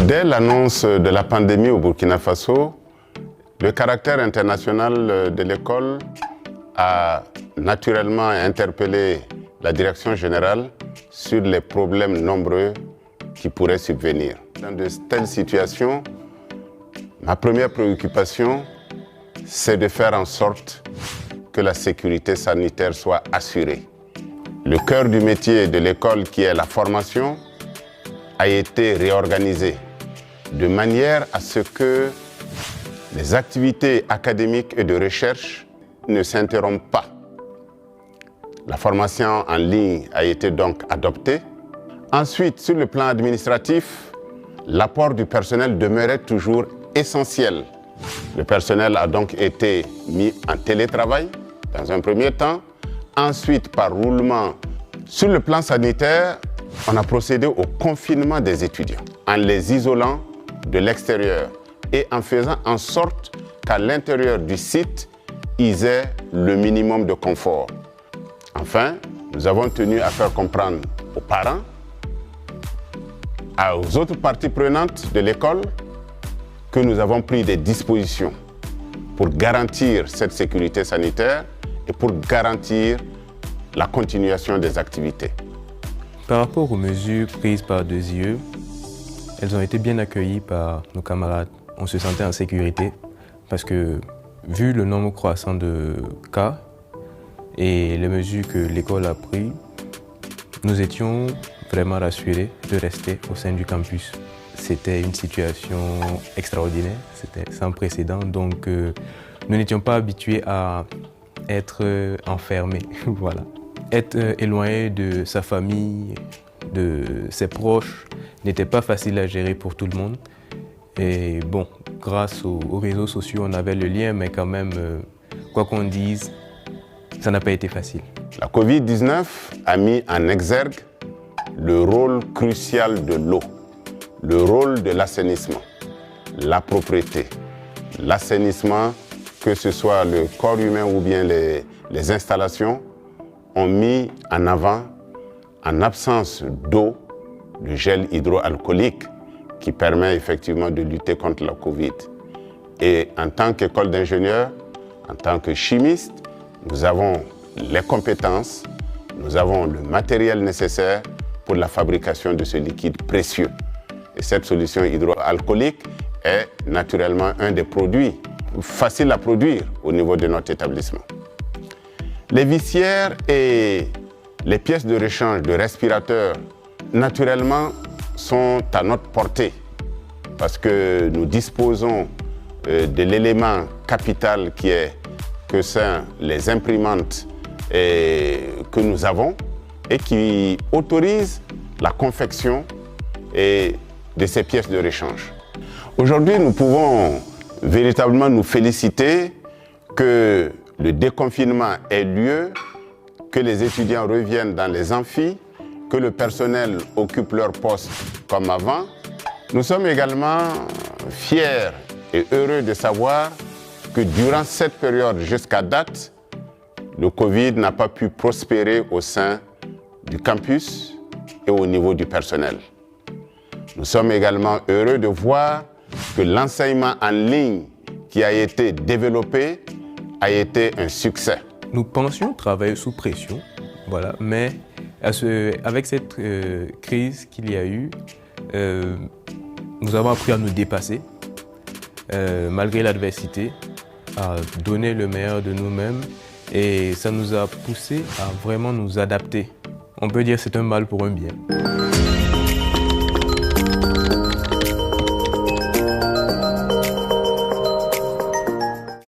Dès l'annonce de la pandémie au Burkina Faso, le caractère international de l'école a naturellement interpellé la direction générale sur les problèmes nombreux qui pourraient subvenir. Dans de telles situations, ma première préoccupation, c'est de faire en sorte que la sécurité sanitaire soit assurée. Le cœur du métier de l'école, qui est la formation, a été réorganisé de manière à ce que les activités académiques et de recherche ne s'interrompent pas. La formation en ligne a été donc adoptée. Ensuite, sur le plan administratif, l'apport du personnel demeurait toujours essentiel. Le personnel a donc été mis en télétravail dans un premier temps. Ensuite, par roulement, sur le plan sanitaire, on a procédé au confinement des étudiants en les isolant de l'extérieur et en faisant en sorte qu'à l'intérieur du site, ils aient le minimum de confort. Enfin, nous avons tenu à faire comprendre aux parents, aux autres parties prenantes de l'école, que nous avons pris des dispositions pour garantir cette sécurité sanitaire et pour garantir la continuation des activités. Par rapport aux mesures prises par 2IE, elles ont été bien accueillies par nos camarades. On se sentait en sécurité parce que, vu le nombre croissant de cas et les mesures que l'école a prises, nous étions vraiment rassurés de rester au sein du campus. C'était une situation extraordinaire, c'était sans précédent, donc nous n'étions pas habitués à être enfermés. Voilà. Être éloigné de sa famille, de ses proches, n'était pas facile à gérer pour tout le monde. Et bon, grâce aux réseaux sociaux, on avait le lien, mais quand même, quoi qu'on dise, ça n'a pas été facile. La Covid-19 a mis en exergue le rôle crucial de l'eau, le rôle de l'assainissement, la propreté. L'assainissement, que ce soit le corps humain ou bien les installations, ont mis en avant, en absence d'eau, le gel hydroalcoolique qui permet effectivement de lutter contre la Covid. Et en tant qu'école d'ingénieurs, en tant que chimistes, nous avons les compétences, nous avons le matériel nécessaire pour la fabrication de ce liquide précieux. Et cette solution hydroalcoolique est naturellement un des produits faciles à produire au niveau de notre établissement. Les visières et les pièces de rechange de respirateurs, naturellement, sont à notre portée parce que nous disposons de l'élément capital que sont les imprimantes que nous avons et qui autorise la confection de ces pièces de rechange. Aujourd'hui, nous pouvons véritablement nous féliciter que le déconfinement ait lieu, que les étudiants reviennent dans les amphis, que le personnel occupe leur poste comme avant. Nous sommes également fiers et heureux de savoir que durant cette période jusqu'à date, le Covid n'a pas pu prospérer au sein du campus et au niveau du personnel. Nous sommes également heureux de voir que l'enseignement en ligne qui a été développé a été un succès. Nous pensions travailler sous pression, voilà, mais avec cette crise qu'il y a eu, nous avons appris à nous dépasser, malgré l'adversité, à donner le meilleur de nous-mêmes et ça nous a poussé à vraiment nous adapter. On peut dire que c'est un mal pour un bien.